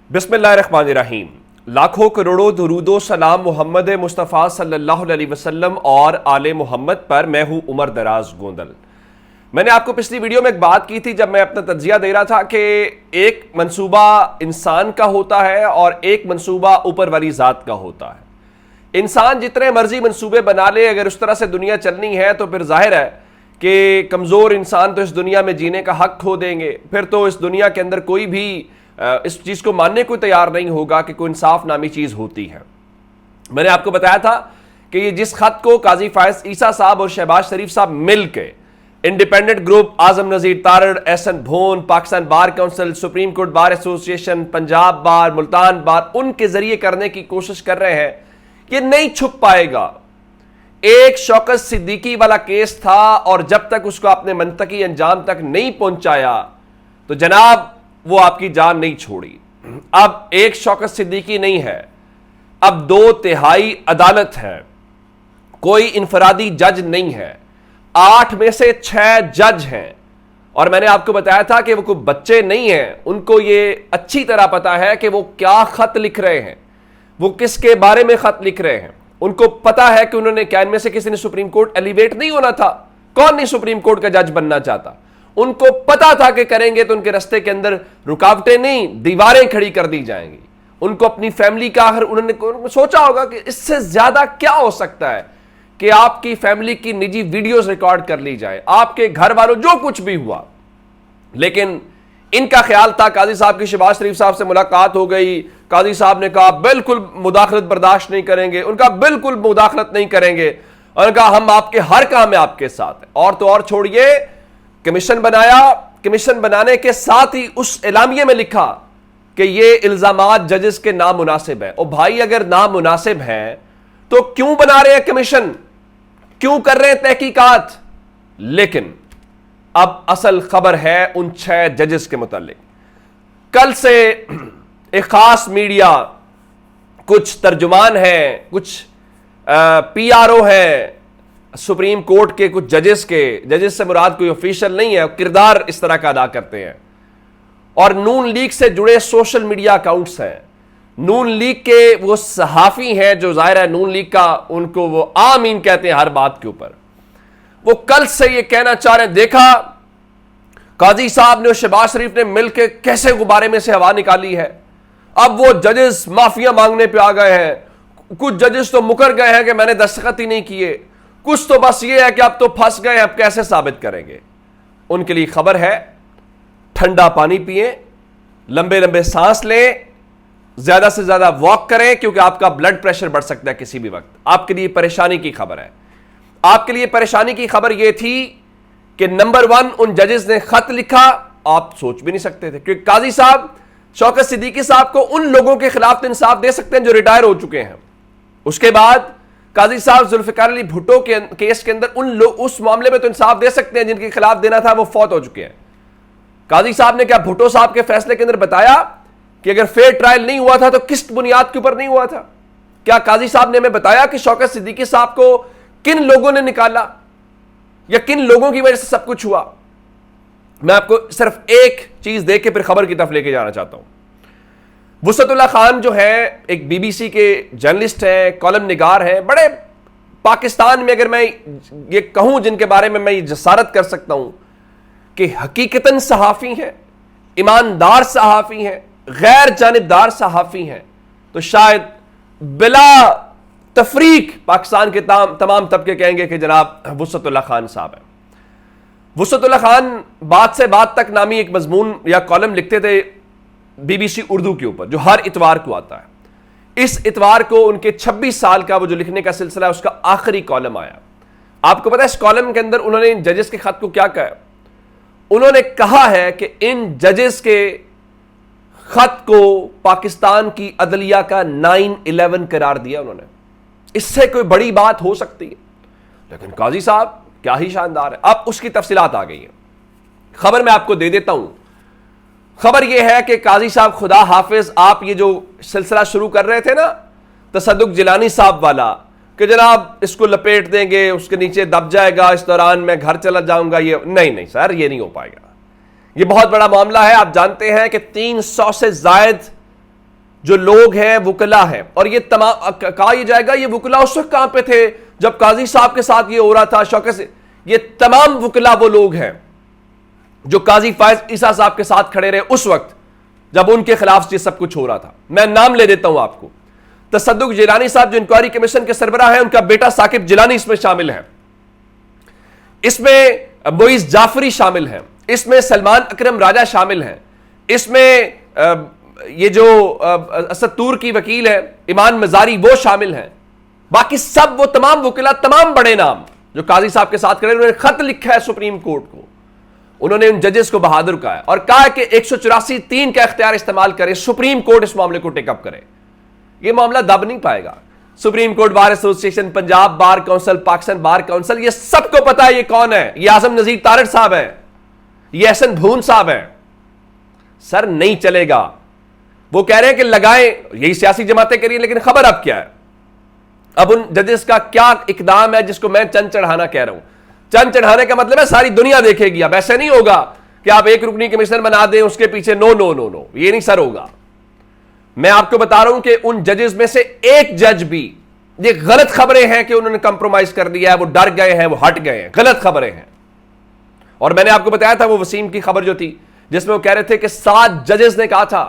बिस्मिल्लाहिर्रहमानिर्रहीम। लाखों करोड़ों दुरूदो सलाम मोहम्मद मुस्तफ़ा सल्लल्लाहु अलैहि वसल्लम और आले मोहम्मद पर। मैं हूं उमर दराज गोंदल। मैंने आपको पिछली वीडियो में एक बात की थी जब मैं अपना तज्जिया दे रहा था कि एक मंसूबा इंसान का होता है और एक मंसूबा ऊपर वाली ज़ात का होता है। इंसान जितने मर्जी मंसूबे बना ले, अगर उस तरह से दुनिया चलनी है तो फिर जाहिर है कि कमज़ोर इंसान तो इस दुनिया में जीने का हक खो देंगे। फिर तो इस दुनिया के अंदर कोई भी इस चीज़ को मानने को तैयार नहीं होगा कि कोई इंसाफ नामी चीज़ होती है। मैंने आपको बताया था कि ये जिस खत को काजी फायज ईसा साहब और शहबाज शरीफ साहब मिल के independent group, Azam Nazir Tarar, Ahsan Bhoon, Pakistan bar council, supreme court bar association, Punjab bar, Multan bar, उनके जरिए करने की कोशिश कर रहे हैं, ये नहीं छुप पाएगा। एक शौकत सिद्दीकी वाला केस था और जब तक उसको अपने मंतकी अंजाम तक नहीं पहुंचाया तो जनाब वो आपकी जान नहीं छोड़ी। अब एक शौकत सिद्दीकी नहीं है, अब 2/3 अदालत है, कोई इंफरादी जज नहीं है, 8 में से 6 जज हैं। और मैंने आपको बताया था कि वो कोई बच्चे नहीं हैं, उनको ये अच्छी तरह पता है कि वो क्या खत लिख रहे हैं, वो किसके बारे में खत लिख रहे हैं। उनको पता है कि उन्होंने क्या इनमें से किसी ने सुप्रीम कोर्ट एलिवेट नहीं होना था। कौन नहीं सुप्रीम कोर्ट का जज बनना चाहता। उनको पता था कि करेंगे तो उनके रास्ते के अंदर रुकावटें नहीं, दीवारें खड़ी कर दी जाएंगी। उनको अपनी फैमिली का आखिर उन्होंने सोचा होगा कि इससे ज्यादा क्या हो सकता है कि आपकी फैमिली की निजी वीडियोस रिकॉर्ड कर ली जाए, आपके घर वालों जो कुछ भी हुआ। लेकिन इनका ख्याल था, काजी साहब की शहबाज शरीफ साहब से मुलाकात हो गई, काजी साहब ने कहा बिल्कुल मुदाखलत बर्दाश्त नहीं करेंगे, उनका बिल्कुल मुदाखलत नहीं करेंगे, और कहा हम आपके हर काम में आपके साथ हैं। और तो और छोड़िए, कमीशन बनाया, कमीशन बनाने के साथ ही उस एलामिये में लिखा कि ये इल्जामात जजेस के नामुनासिब है। और भाई अगर नामुनासिब है तो क्यों बना रहे हैं कमीशन, क्यों कर रहे हैं तहकीकात। लेकिन अब असल खबर है उन 6 जजेस के मुतालिक। कल से एक खास मीडिया, कुछ तर्जुमान हैं, कुछ PRO हैं सुप्रीम कोर्ट के, कुछ जजेस से मुराद कोई ऑफिशियल नहीं है, किरदार इस तरह का अदा करते हैं, और नून लीग से जुड़े सोशल मीडिया अकाउंट्स हैं, नून लीग के वो सहाफी हैं जो जाहिर है नून लीग का, उनको वो आमीन कहते हैं हर बात के ऊपर। वो कल से ये कहना चाह रहे हैं, देखा काजी साहब ने और शहबाज शरीफ ने मिलकर कैसे गुब्बारे में से हवा निकाली है। अब वो जजेस माफिया मांगने पे आ गए हैं। कुछ जजेस तो मुकर गए हैं कि मैंने दस्तखत ही नहीं किए, कुछ तो बस ये है कि अब तो फंस गए, अब कैसे साबित करेंगे। उनके लिए खबर है, ठंडा पानी पिए, लंबे लंबे सांस लें, ज्यादा से ज्यादा वॉक करें, क्योंकि आपका ब्लड प्रेशर बढ़ सकता है किसी भी वक्त। आपके लिए परेशानी की खबर है। आपके लिए परेशानी की खबर यह थी कि नंबर 1 उन जजेस ने खत लिखा, आप सोच भी नहीं सकते थे, क्योंकि काजी साहब शौकत सिद्दीकी साहब को उन लोगों के खिलाफ इंसाफ दे सकते हैं जो रिटायर हो चुके हैं। उसके बाद काजी साहब जुल्फिकार अली भुट्टो के केस के अंदर उस मामले में तो इंसाफ दे सकते हैं जिनके खिलाफ देना था वो फौत हो चुके हैं। काजी साहब ने क्या भुट्टो साहब के फैसले के अंदर बताया कि अगर फेयर ट्रायल नहीं हुआ था तो किस बुनियाद के ऊपर नहीं हुआ था? क्या काजी साहब ने हमें बताया कि शौकत सिद्दीकी साहब को किन लोगों ने निकाला या किन लोगों की वजह से सब कुछ हुआ? मैं आपको सिर्फ एक चीज दे के फिर खबर की तरफ लेके जाना चाहता हूं। वुसअतुल्लाह खान जो है एक BBC के जर्नलिस्ट हैं, कॉलम निगार हैं, बड़े पाकिस्तान में अगर मैं ये कहूं जिनके बारे में मैं ये जसारत कर सकता हूं कि हकीकतन सहाफी हैं, ईमानदार सहाफी हैं, गैर जानिबदार सहाफी हैं, तो शायद बिला तफरीक पाकिस्तान के तमाम तबके कहेंगे कि जनाब वुसअतुल्लाह खान साहब हैं। वुसअतुल्लाह खान बात से बात तक नामी एक मजमून या कॉलम लिखते थे BBC उर्दू के ऊपर, जो हर इतवार को आता है। इस इतवार को उनके 26 साल का वो जो लिखने का सिलसिला है उसका आखिरी कॉलम आया। आपको पता है इस कॉलम के अंदर उन्होंने इन जजेस के खत को क्या कहा? उन्होंने कहा है कि इन जजेस के खत को पाकिस्तान की अदलिया का 9/11 करार दिया उन्होंने। इससे कोई बड़ी बात हो सकती है, लेकिन काजी साहब क्या ही शानदार है। अब उसकी तफसीलात आ गई है। खबर मैं आपको दे देता हूं। खबर यह है कि काजी साहब खुदा हाफिज, आप ये जो सिलसिला शुरू कर रहे थे ना तसद्दुक जिलानी साहब वाला, कि जनाब इसको लपेट देंगे, उसके नीचे दब जाएगा, इस दौरान मैं घर चला जाऊंगा, ये नहीं सर, ये नहीं हो पाएगा। ये बहुत बड़ा मामला है। आप जानते हैं कि 300 से जायद जो लोग हैं वुकला हैं, और ये तमाम कहा यह जाएगा ये वुकला उस वक्त कहां पे थे जब काजी साहब के साथ ये हो रहा था, शौकत से, ये तमाम वुकला वो लोग हैं जो काजी फायज ईसा साहब के साथ खड़े रहे उस वक्त जब उनके खिलाफ ये सब कुछ हो रहा था। मैं नाम ले देता हूं आपको। तसद्दुक जिलानी साहब जो इंक्वायरी कमीशन के सरबराह हैं, उनका बेटा साकिब जिलानी इसमें शामिल है, इसमें मोइज जाफरी शामिल है, इसमें सलमान अकरम राजा शामिल हैं, इसमें ये जो असतूर की वकील है ईमान मजारी वो शामिल हैं। बाकी सब वो तमाम वकीला, तमाम बड़े नाम जो काजी साहब के साथ खड़े, उन्होंने खत लिखा है सुप्रीम कोर्ट को, उन्होंने उन जजेस को बहादुर कहा है और कहा है कि 184(3) का इख्तियार इस्तेमाल करे, सुप्रीम कोर्ट इस मामले को टेकअप करे। यह मामला दब नहीं पाएगा। Supreme court bar association, Punjab bar council, Pakistan bar council, ये सबको पता है ये कौन है। ये आजम नजीर तारड़ साहब है, ये एहसन भून साहब है। सर नहीं चलेगा। वो कह रहे हैं कि लगाएं, यही सियासी जमातें करिए, लेकिन खबर अब क्या है, अब उन जजेस का क्या इकदाम है जिसको मैं चंद चढ़ाना कह रहा हूं। चंद चढ़ाने का मतलब है सारी दुनिया देखेगी। अब ऐसे नहीं होगा कि आप एक रुकनी कमिश्नर बना दें उसके पीछे नो नो नो नो, ये नहीं सर होगा। मैं आपको बता रहा हूं कि उन जजेस में से एक जज भी, ये गलत खबरें हैं कि उन्होंने कंप्रोमाइज कर दिया है, वो डर गए हैं, वो हट गए हैं, गलत खबरें हैं। और मैंने आपको बताया था वो वसीम की खबर जो थी जिसमें वो कह रहे थे कि 7 जजेस ने कहा था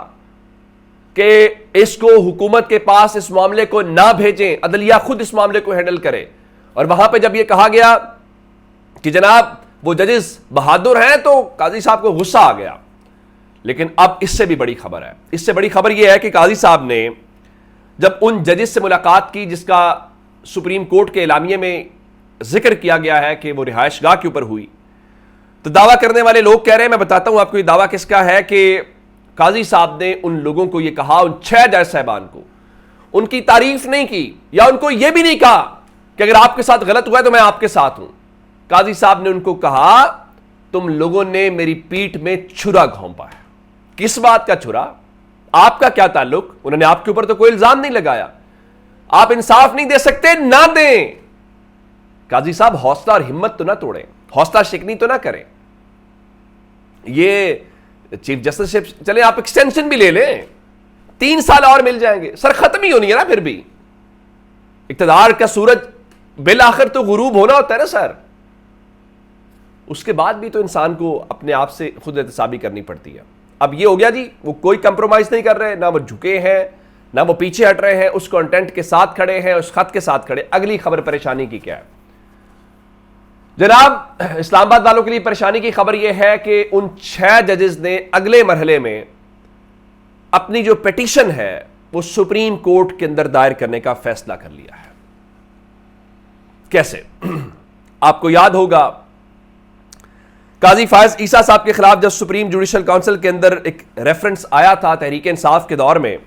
कि इसको हुकूमत के पास इस मामले को ना भेजें, अदलिया खुद इस मामले को हैंडल करे। और वहां पे जब ये कहा गया कि जनाब वो जजेस बहादुर हैं तो काजी साहब को गुस्सा आ गया। लेकिन अब इससे भी बड़ी खबर है। इससे बड़ी खबर यह है कि काजी साहब ने जब उन जजेस से मुलाकात की जिसका सुप्रीम कोर्ट के एलामिये में जिक्र किया गया है कि वो रिहायशगाह के ऊपर हुई, तो दावा करने वाले लोग कह रहे हैं, मैं बताता हूं आपको ये दावा किसका है, कि काजी साहब ने उन लोगों को ये कहा, उन 6 जज साहबान को, उनकी तारीफ नहीं की या उनको यह भी नहीं कहा कि अगर आपके साथ गलत हुआ है तो मैं आपके साथ हूं। काजी साहब ने उनको कहा तुम लोगों ने मेरी पीठ में छुरा घोंपा है। किस बात का छुरा? आपका क्या ताल्लुक? उन्होंने आपके ऊपर तो कोई इल्जाम नहीं लगाया। आप इंसाफ नहीं दे सकते, ना दें। काजी साहब हौसला और हिम्मत तो ना तोड़ें, हौसला शिकनी तो ना करें। ये चीफ जस्टिस से चले आप एक्सटेंशन भी ले लें, 3 साल और मिल जाएंगे। सर खत्म ही होनी है ना, फिर भी इक्तदार का सूरज बिल आखिर तो गुरूब होना होता है ना सर। उसके बाद भी तो इंसान को अपने आप से खुद एहतसाबी करनी पड़ती है। अब ये हो गया जी, वो कोई कंप्रोमाइज नहीं कर रहे, ना वो झुके हैं ना वो पीछे हट रहे हैं, उस कंटेंट के साथ खड़े हैं, उस खत के साथ खड़े। अगली खबर परेशानी की क्या है जनाब? इस्लामाबाद वालों के लिए परेशानी की खबर यह है कि उन 6 जजेस ने अगले मरहले में अपनी जो पिटीशन है वो सुप्रीम कोर्ट के अंदर दायर करने का फैसला कर लिया है। कैसे? आपको याद होगा काजी फायज ईसा साहब के खिलाफ जब सुप्रीम जुडिशल काउंसिल के अंदर एक रेफरेंस आया था तहरीक इंसाफ के दौर में,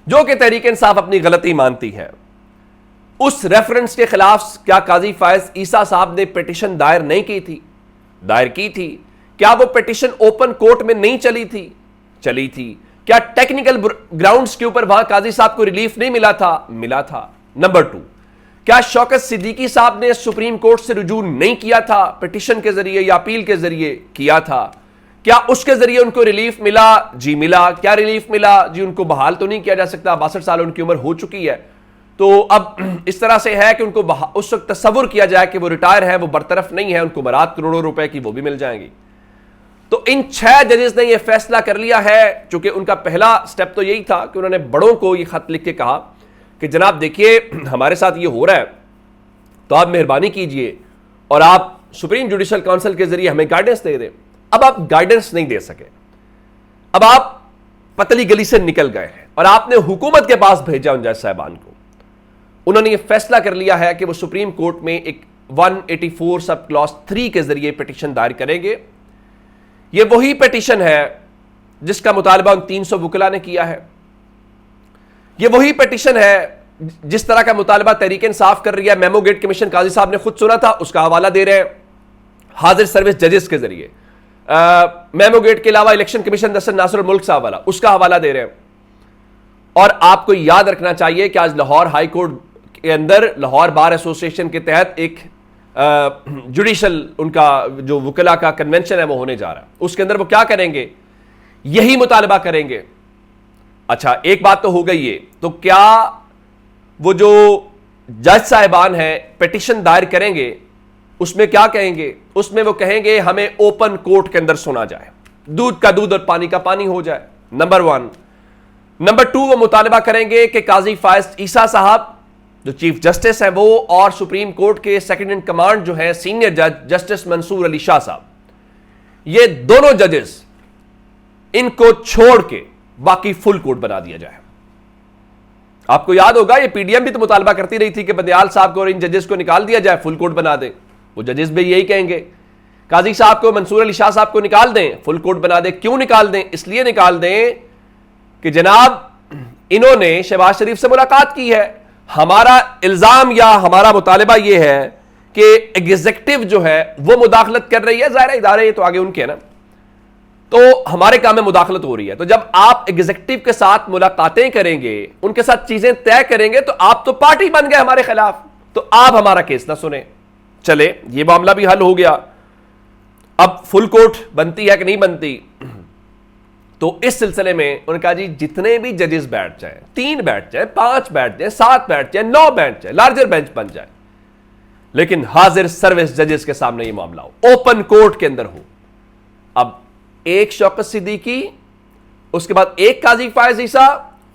जो कि तहरीक इंसाफ अपनी गलती मानती है, उस रेफरेंस के खिलाफ क्या काजी फायज ईसा साहब ने पिटीशन दायर नहीं की थी? दायर की थी। क्या वो पिटीशन ओपन कोर्ट में नहीं चली थी? चली थी। क्या टेक्निकल ग्राउंड्स के ऊपर वहां काजी साहब को रिलीफ नहीं मिला था? मिला था। नंबर 2, क्या शौकत सिद्दीकी साहब ने सुप्रीम कोर्ट से रुजू नहीं किया था? पिटीशन के जरिए या अपील के जरिए किया था। क्या उसके जरिए उनको रिलीफ मिला? जी मिला। क्या रिलीफ मिला? जी उनको बहाल तो नहीं किया जा सकता, 62 साल उनकी उम्र हो चुकी है। तो अब इस तरह से है कि उनको उस वक्त तस्वुर किया जाए कि वो रिटायर है, वो बरतरफ नहीं है, उनको बरात करोड़ों रुपए की वो भी मिल जाएंगी। तो इन 6 जजेस ने यह फैसला कर लिया है, चूंकि उनका पहला स्टेप तो यही था कि उन्होंने बड़ों को यह खत लिख के कहा कि जनाब देखिए हमारे साथ ये हो रहा है, तो आप मेहरबानी कीजिए और आप सुप्रीम जुडिशल काउंसिल के जरिए हमें गाइडेंस दे दें। अब आप गाइडेंस नहीं दे सके, अब आप पतली गली से निकल गए हैं और आपने हुकूमत के पास भेजा उन जज साहबान को। उन्होंने ये फैसला कर लिया है कि वो सुप्रीम कोर्ट में एक 184 सब क्लॉज 3 के जरिए पिटीशन दायर करेंगे। ये वही पिटीशन है जिसका मुतालबा उन 300 वुकला ने किया है। ये वही पिटीशन है जिस तरह का मुतालबा तहरीक इंसाफ कर रही है। मेमो गेट कमीशन काजी साहब ने खुद सुना था, उसका हवाला दे रहे हैं हाजिर सर्विस जजेस के जरिए। मेमो गेट के अलावा इलेक्शन कमीशन दस्तन नासिर मुल्क साहब वाला, उसका हवाला दे रहे हैं। और आपको याद रखना चाहिए कि आज लाहौर हाई कोर्ट के अंदर लाहौर बार एसोसिएशन के तहत एक जुडिशल उनका जो वुकला का कन्वेंशन है वो होने जा रहा है। उसके अंदर वो क्या करेंगे? यही मुतालबा करेंगे। अच्छा, एक बात तो हो गई है, तो क्या वो जो जज साहिबान हैं पिटिशन दायर करेंगे उसमें क्या कहेंगे? उसमें वो कहेंगे हमें ओपन कोर्ट के अंदर सुना जाए, दूध का दूध और पानी का पानी हो जाए, नंबर 1। नंबर 2, वो मुतालबा करेंगे कि काजी फायज ईसा साहब जो चीफ जस्टिस हैं वो और सुप्रीम कोर्ट के सेकंड इन कमांड जो है सीनियर जज जस्टिस मंसूर अली शाह साहब, ये दोनों जजेस इनको छोड़ के बाकी फुल कोर्ट बना दिया जाए। आपको याद होगा ये पीडीएम भी तो मुतालबा करती रही थी कि बंदियाल साहब को और इन जजेस को निकाल दिया जाए, फुल कोर्ट बना दें। वो जजेस भी यही कहेंगे, काजी साहब को, मंसूर अली शाह साहब को निकाल दें, फुल कोर्ट बना दें। क्यों निकाल दें? इसलिए निकाल दें कि जनाब इन्होंने शहबाज शरीफ से मुलाकात की है। हमारा इल्जाम या हमारा मुतालबा यह है कि एग्जीक्यूटिव जो है वो मुदाखलत कर रही है, ज़ाहिर इदारे ये तो आगे उनके है ना, तो हमारे काम में मुदाखलत हो रही है। तो जब आप एग्जीक्यूटिव के साथ मुलाकातें करेंगे, उनके साथ चीजें तय करेंगे, तो आप तो पार्टी बन गए हमारे खिलाफ, तो आप हमारा केस ना सुने। चले, ये मामला भी हल हो गया। अब फुल कोर्ट बनती है कि नहीं बनती, तो इस सिलसिले में उन्होंने कहा जी जितने भी जजेस बैठ जाए, 3 बैठ जाए, 5 बैठ जाए, 7 बैठ जाए, 9 बैठ जाए, लार्जर बेंच बन जाए, लेकिन हाजिर सर्विस जजेस के सामने ये मामला हो, ओपन कोर्ट के अंदर हो। अब एक शौकत सिद्दीकी, उसके बाद एक काजी फायज ईसा,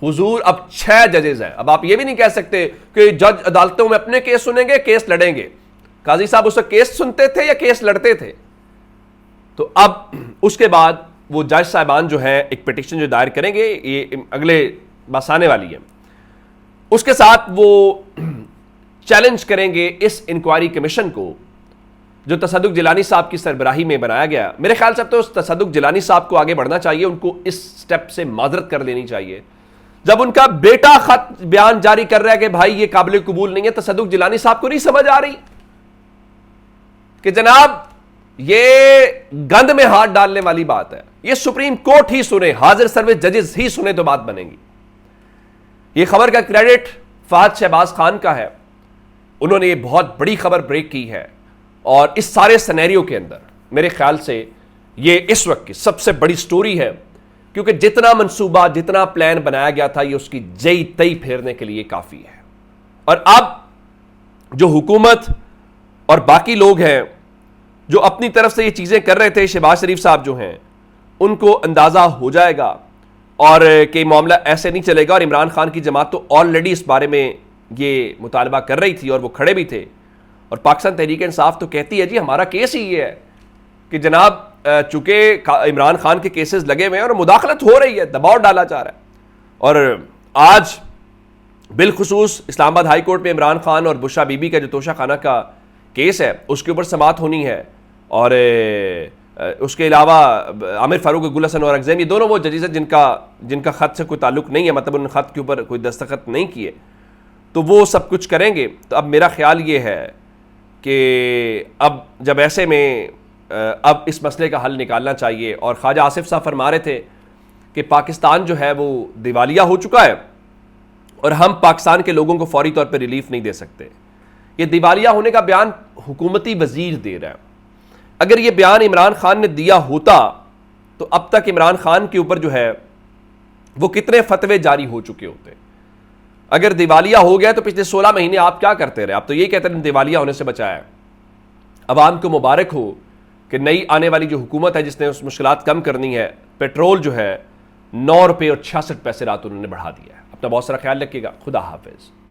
हुजूर अब 6 जजेस हैं। अब आप ये भी नहीं कह सकते कि जज अदालतों में अपने केस सुनेंगे, केस लड़ेंगे। काजी साहब उससे केस सुनते थे या केस लड़ते थे? तो अब उसके बाद वो जज साहिबान जो है एक पिटिशन जो दायर करेंगे, ये अगले बस आने वाली है, उसके साथ वो चैलेंज करेंगे इस इंक्वायरी कमीशन को जो तसद्दुक जिलानी साहब की सरबराही में बनाया गया। मेरे ख्याल से अब तो तसद्दुक जिलानी साहब को आगे बढ़ना चाहिए, उनको इस स्टेप से माजरत कर लेनी चाहिए। जब उनका बेटा खत बयान जारी कर रहा है कि भाई ये काबिल कबूल नहीं है, तसद्दुक जिलानी साहब को नहीं समझ आ रही कि जनाब ये गंद में हाथ डालने वाली बात है, ये सुप्रीम कोर्ट ही सुने, हाजिर सर्विस जजेस ही सुने तो बात बनेगी। ये खबर का क्रेडिट फहद शहबाज खान का है, उन्होंने ये बहुत बड़ी खबर ब्रेक की है, और इस सारे सिनेरियो के अंदर मेरे ख्याल से ये इस वक्त की सबसे बड़ी स्टोरी है, क्योंकि जितना मंसूबा, जितना प्लान बनाया गया था, ये उसकी जई तई फेरने के लिए काफी है। और अब जो हुकूमत और बाकी लोग हैं जो अपनी तरफ से ये चीजें कर रहे थे, शहबाज शरीफ साहब जो हैं, उनको अंदाजा हो जाएगा और कि मामला ऐसे नहीं चलेगा। और इमरान खान की जमात तो ऑलरेडी इस बारे में ये मुतालबा कर रही थी और वो खड़े भी थे। और पाकिस्तान तहरीक इंसाफ तो कहती है जी हमारा केस ही ये है कि जनाब चूंकि इमरान खान के केसेस लगे हुए हैं और मुदाखलत हो रही है, दबाव डाला जा रहा है। और आज बिलखुसूस इस्लामाबाद हाई कोर्ट में इमरान खान और बुशरा बीबी का जो तोशा खाना का केस है उसके ऊपर समाअत होनी है। और उसके अलावा आमिर फारूक, गुल हसन और अगज़ैम, ये दोनों वो जजेस हैं जिनका ख़त से कोई ताल्लुक़ नहीं है, मतलब उन ख़त के ऊपर कोई दस्तखत नहीं किए, तो वो सब कुछ करेंगे। तो अब मेरा ख्याल ये है कि अब जब ऐसे में अब इस मसले का हल निकालना चाहिए। और ख्वाजा आसिफ साहब फरमा रहे थे कि पाकिस्तान जो है वो दिवालिया हो चुका है और हम पाकिस्तान के लोगों को फौरी तौर पर रिलीफ नहीं दे सकते। ये दिवालिया होने का बयान हुकूमती वजीर दे रहा है। अगर ये बयान इमरान खान ने दिया होता तो अब तक इमरान खान के ऊपर जो है वो कितने फतवे जारी हो चुके होते। अगर दिवालिया हो गया तो पिछले 16 महीने आप क्या करते रहे? आप तो यही कहते हैं दिवालिया होने से बचाया। अवाम को मुबारक हो कि नई आने वाली जो हुकूमत है जिसने उस मुश्किलात कम करनी है, पेट्रोल जो है 9 रुपये और 66 पैसे रात उन्होंने बढ़ा दिया है। अपना बहुत सारा ख्याल रखिएगा। खुदा हाफिज।